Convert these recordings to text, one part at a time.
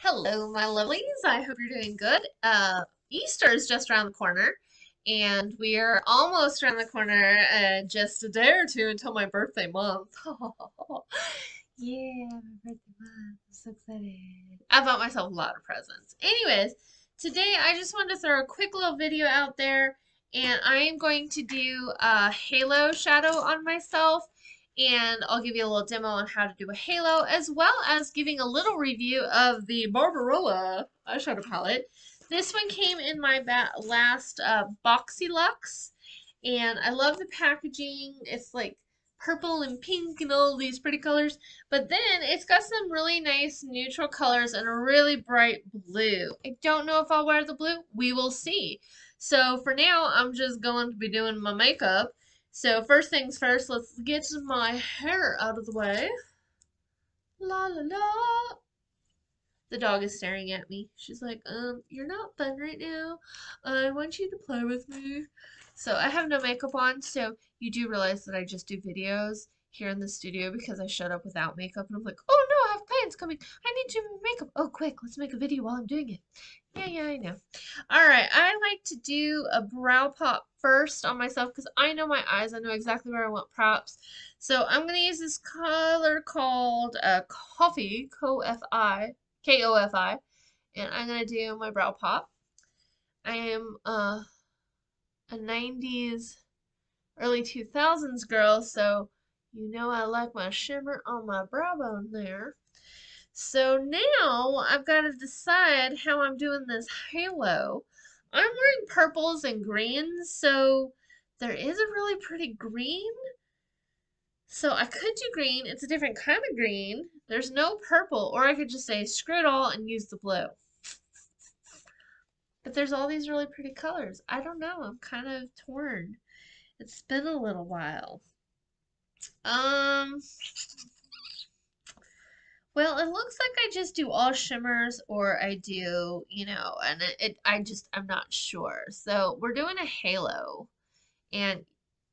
Hello, my lovelies. I hope you're doing good. Easter is just around the corner, and we are almost around the corner, just a day or two until my birthday month. Yeah, my birthday month. I'm so excited. I bought myself a lot of presents. Anyways, today I just wanted to throw a quick little video out there, and I am going to do a halo shadow on myself, and I'll give you a little demo on how to do a halo, as well as giving a little review of the Barbarella eyeshadow palette. This one came in my last Boxy Luxe, and I love the packaging. It's like purple and pink and all these pretty colors, but then it's got some really nice neutral colors and a really bright blue. I don't know if I'll wear the blue. We will see. So for now, I'm just going to be doing my makeup. So first things first, let's get my hair out of the way. La la la. The dog is staring at me. She's like, you're not fun right now. I want you to play with me. So I have no makeup on, so you do realize that I just do videos here in the studio because I showed up without makeup and I'm like, oh no, I have clients coming. I need to do makeup. Oh, quick, let's make a video while I'm doing it. Yeah, I know. All right, I like to do a brow pop first on myself because I know my eyes. I know exactly where I want props. So I'm going to use this color called Coffee, Kofi, and I'm going to do my brow pop. I am a 90s, early 2000s girl, so you know I like my shimmer on my brow bone there. So now I've got to decide how I'm doing this halo. I'm wearing purples and greens, so there is a really pretty green. So I could do green. It's a different kind of green. There's no purple, or I could just say screw it all and use the blue. But there's all these really pretty colors. I don't know. I'm kind of torn. It's been a little while. Um, well, it looks like I just do all shimmers or I do, and I'm not sure. So we're doing a halo. And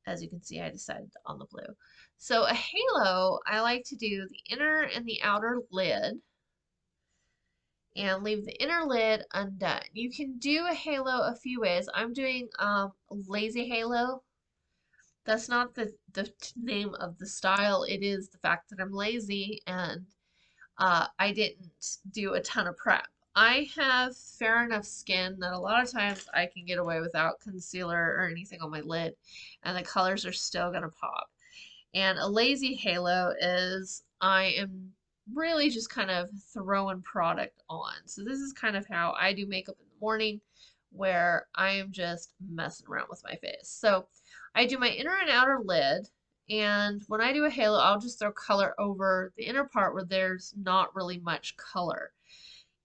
as you can see, I decided on the blue. So a halo, I like to do the inner and the outer lid and leave the inner lid undone. You can do a halo a few ways. I'm doing a lazy halo. That's not the name of the style. It is the fact that I'm lazy and I didn't do a ton of prep. I have fair enough skin that a lot of times I can get away without concealer or anything on my lid, and the colors are still going to pop. And a lazy halo is I am really just kind of throwing product on. So this is kind of how I do makeup in the morning, where I am just messing around with my face. So I do my inner and outer lid, and when I do a halo, I'll just throw color over the inner part where there's not really much color.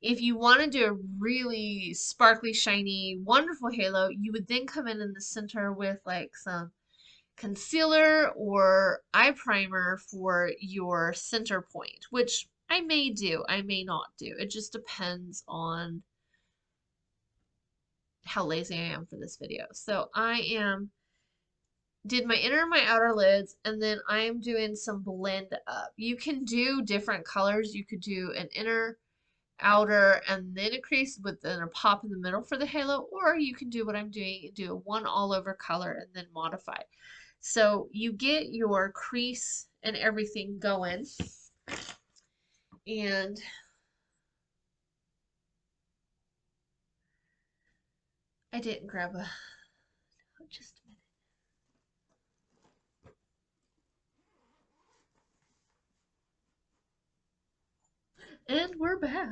If you want to do a really sparkly, shiny, wonderful halo, you would then come in the center with like some concealer or eye primer for your center point, which I may do, I may not do. It just depends on how lazy I am for this video. So did my inner and my outer lids, and then I am doing some blend up. You can do different colors. You could do an inner, outer, and then a crease with then a pop in the middle for the halo, or you can do what I'm doing, do a one all over color and then modify. So you get your crease and everything going, and I didn't grab a, just a minute. And we're back.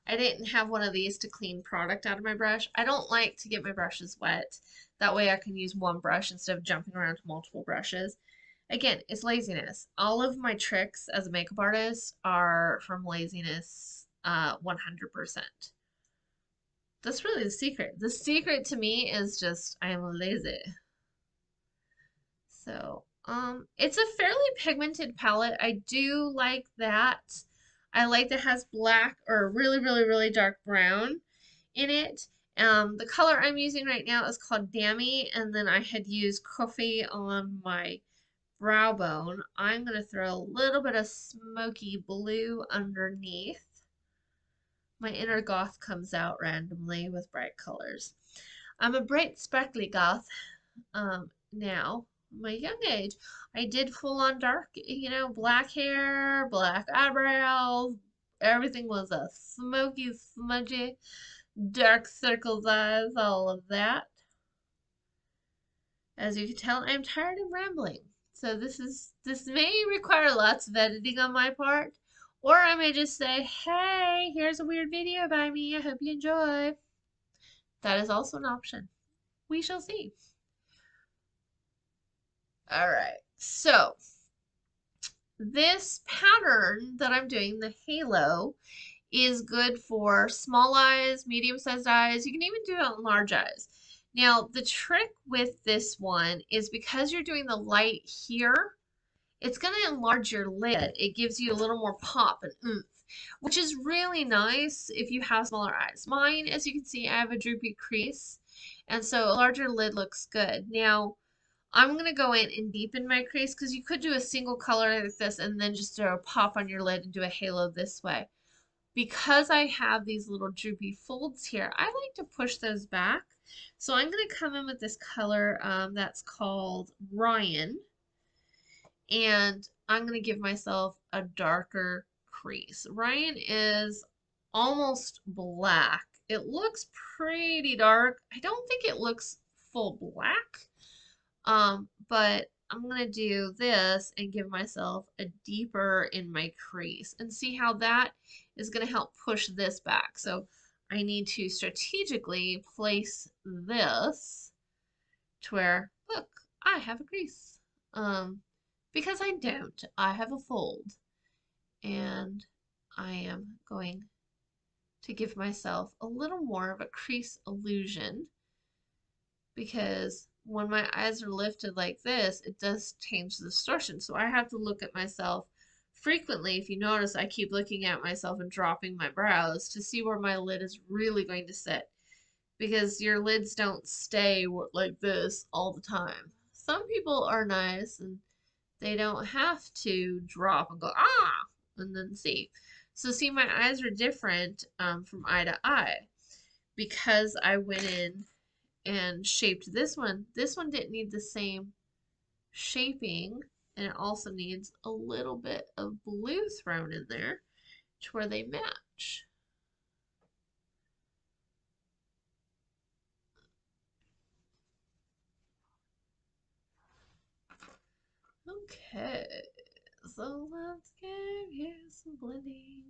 I didn't have one of these to clean product out of my brush. I don't like to get my brushes wet. That way I can use one brush instead of jumping around to multiple brushes. Again, it's laziness. All of my tricks as a makeup artist are from laziness, 100%. That's really the secret. The secret to me is just I am lazy. So, it's a fairly pigmented palette. I do like that. I like that it has black or really, really, really dark brown in it. The color I'm using right now is called Dammy, and then I had used Coffee on my brow bone, I'm going to throw a little bit of smoky blue underneath. My inner goth comes out randomly with bright colors. I'm a bright, sparkly goth now. My young age, I did full on dark, you know, black hair, black eyebrows. Everything was a smoky, smudgy, dark circles eyes, all of that. As you can tell, I'm tired of rambling. So this may require lots of editing on my part, or I may just say, hey, here's a weird video by me. I hope you enjoy. That is also an option. We shall see. All right. So this pattern that I'm doing, the halo, is good for small eyes, medium-sized eyes. You can even do it on large eyes. Now, the trick with this one is because you're doing the light here, it's going to enlarge your lid. It gives you a little more pop and oomph, which is really nice if you have smaller eyes. Mine, as you can see, I have a droopy crease, and so a larger lid looks good. Now, I'm going to go in and deepen my crease because you could do a single color like this and then just throw a pop on your lid and do a halo this way. Because I have these little droopy folds here, I like to push those back. So I'm going to come in with this color that's called Ryan. And I'm going to give myself a darker crease. Ryan is almost black. It looks pretty dark. I don't think it looks full black. But I'm going to do this and give myself a deeper in my crease and see how that is going to help push this back. So I need to strategically place this to where, look, I have a crease. Because I don't. I have a fold. And I am going to give myself a little more of a crease illusion because when my eyes are lifted like this, it does change the distortion. So I have to look at myself frequently. If you notice, I keep looking at myself and dropping my brows to see where my lid is really going to sit. Because your lids don't stay like this all the time. Some people are nice and they don't have to drop and go, ah, and then see. So see, my eyes are different from eye to eye because I went in and shaped this one. This one didn't need the same shaping, and it also needs a little bit of blue thrown in there to where they match. Okay, so let's give you some blending.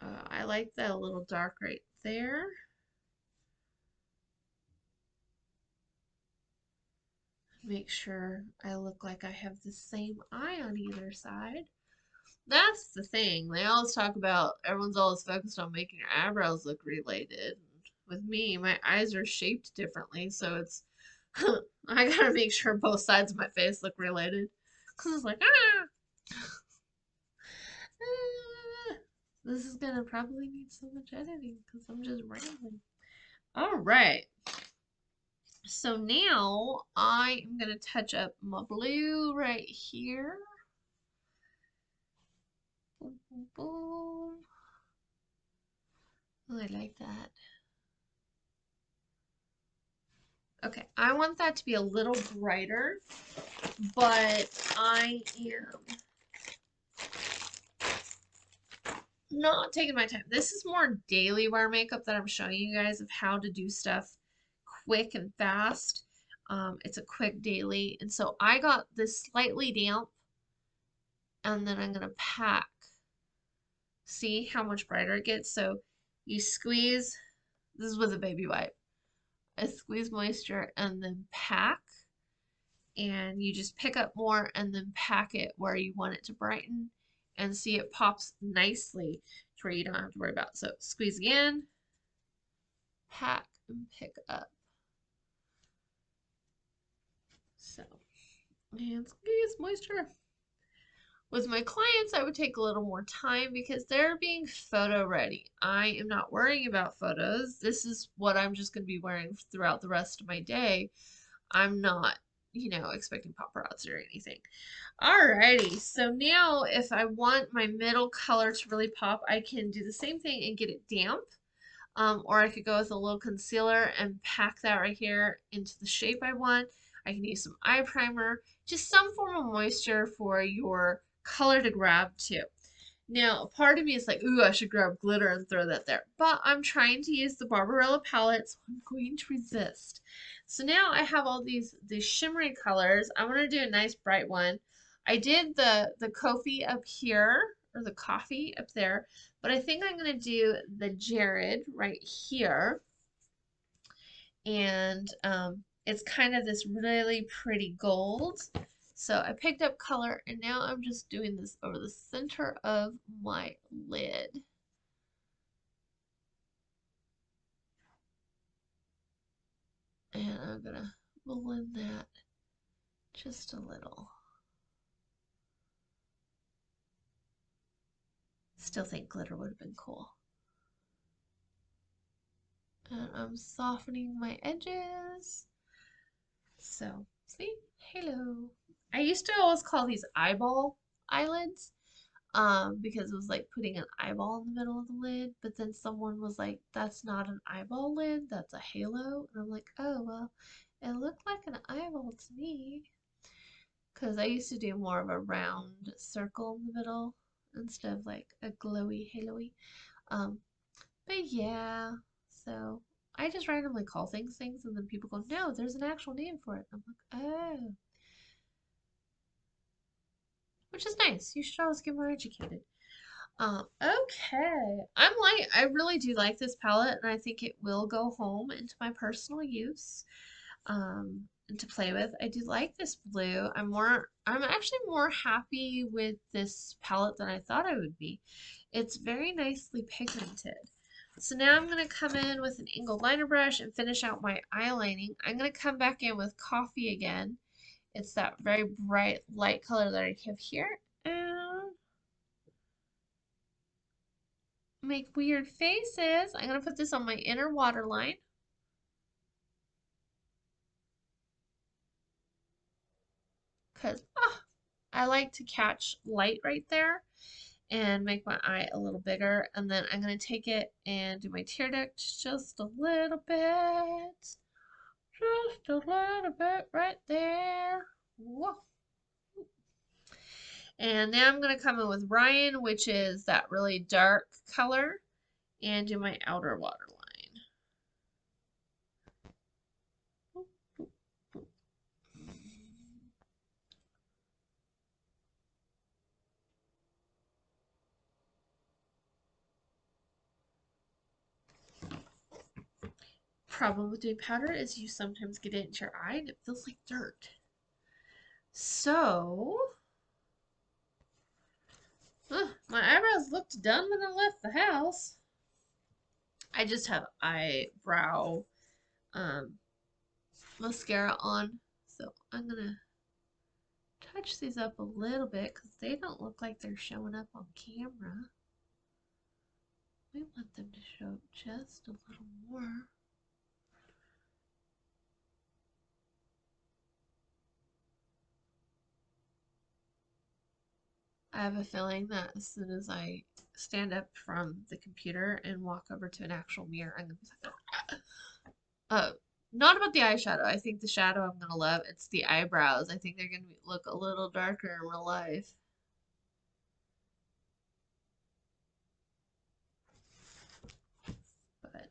I like that a little dark right there. Make sure I look like I have the same eye on either side. That's the thing. They always talk about, everyone's always focused on making your eyebrows look related. With me, my eyes are shaped differently, so it's, I gotta make sure both sides of my face look related. Because it's like, this is gonna probably need so much editing because I'm just rambling. All right. So now I am going to touch up my blue right here. Boom, boom, boom. Oh, I like that. Okay, I want that to be a little brighter, but I am not taking my time. This is more daily wear makeup that I'm showing you guys of how to do stuff quick and fast. It's a quick daily, and so I got this slightly damp, and then I'm gonna pack. See how much brighter it gets? So you squeeze, this is with a baby wipe. I squeeze moisture and then pack, and you just pick up more and then pack it where you want it to brighten, and see it pops nicely to where you don't have to worry about. So squeeze again, pack, and pick up. So, and squeeze moisture. With my clients, I would take a little more time because they're being photo ready. I am not worrying about photos. This is what I'm just going to be wearing throughout the rest of my day. I'm not you know, expecting paparazzi or anything. Alrighty, so now if I want my middle color to really pop, I can do the same thing and get it damp. Or I could go with a little concealer and pack that right here into the shape I want. I can use some eye primer, just some form of moisture for your color to grab too. Now, part of me is like, ooh, I should grab glitter and throw that there. But I'm trying to use the Barbarella palette, so I'm going to resist. So now I have all these shimmery colors. I want to do a nice bright one. I did the coffee up here, or the coffee up there, but I think I'm going to do the Jared right here. And it's kind of this really pretty gold. So I picked up color and now I'm just doing this over the center of my lid. And I'm gonna blend that just a little. Still think glitter would have been cool. And I'm softening my edges. So, see? Hello. I used to always call these eyeball eyelids. Because it was like putting an eyeball in the middle of the lid, but then someone was like, that's not an eyeball lid, that's a halo. And I'm like, oh, well, it looked like an eyeball to me. Because I used to do more of a round circle in the middle instead of like a glowy, halo-y. But yeah, so I just randomly call things, and then people go, no, there's an actual name for it. I'm like, oh. Which is nice. You should always get more educated. Okay. I really do like this palette, and I think it will go home into my personal use, and to play with. I do like this blue. I'm actually more happy with this palette than I thought I would be. It's very nicely pigmented. So now I'm going to come in with an angled liner brush and finish out my eyelining. I'm going to come back in with coffee again. It's that very bright light color that I have here. And make weird faces. I'm going to put this on my inner waterline. Because I like to catch light right there and make my eye a little bigger. And then I'm going to take it and do my tear duct just a little bit. Just a little bit right there. Whoa. And now I'm going to come in with Ryan, which is that really dark color, and do my outer waterline. Problem with doing powder is you sometimes get it into your eye and it feels like dirt. So, my eyebrows looked done when I left the house. I just have eyebrow mascara on, so I'm gonna touch these up a little bit because they don't look like they're showing up on camera. We want them to show just a little more. I have a feeling that as soon as I stand up from the computer and walk over to an actual mirror, I'm gonna be like, not about the eyeshadow. I think the shadow I'm gonna love. It's the eyebrows. I think they're gonna look a little darker in real life. But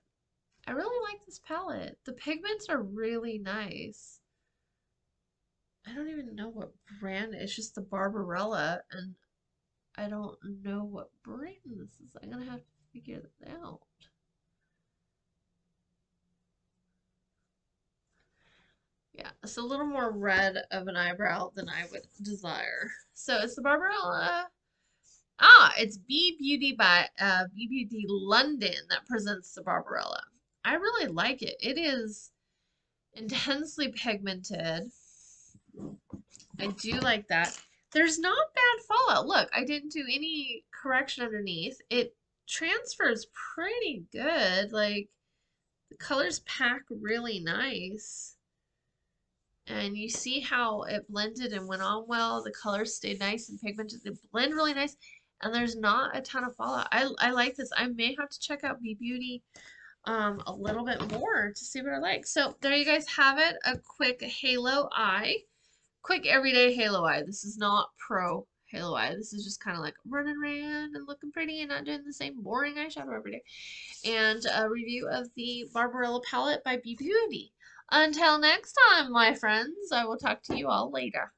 I really like this palette. The pigments are really nice. I don't even know what brand. It's just the Barbarella, and I don't know what brand this is. I'm gonna have to figure that out. Yeah, it's a little more red of an eyebrow than I would desire. So it's the Barbarella. It's BeeBeauty by BeeBeauty London that presents the Barbarella. I really like it. It is intensely pigmented. I do like that. There's not bad fallout. Look, I didn't do any correction underneath. It transfers pretty good. Like, the colors pack really nice. And you see how it blended and went on well. The colors stayed nice and pigmented. They blend really nice. And there's not a ton of fallout. I like this. I may have to check out BeeBeauty a little bit more to see what I like. So there you guys have it. A quick halo eye. Quick everyday halo eye. This is not pro halo eye. This is just kind of like running around and looking pretty and not doing the same boring eyeshadow every day. And a review of the Barbarella palette by BeeBeauty. Until next time, my friends, I will talk to you all later.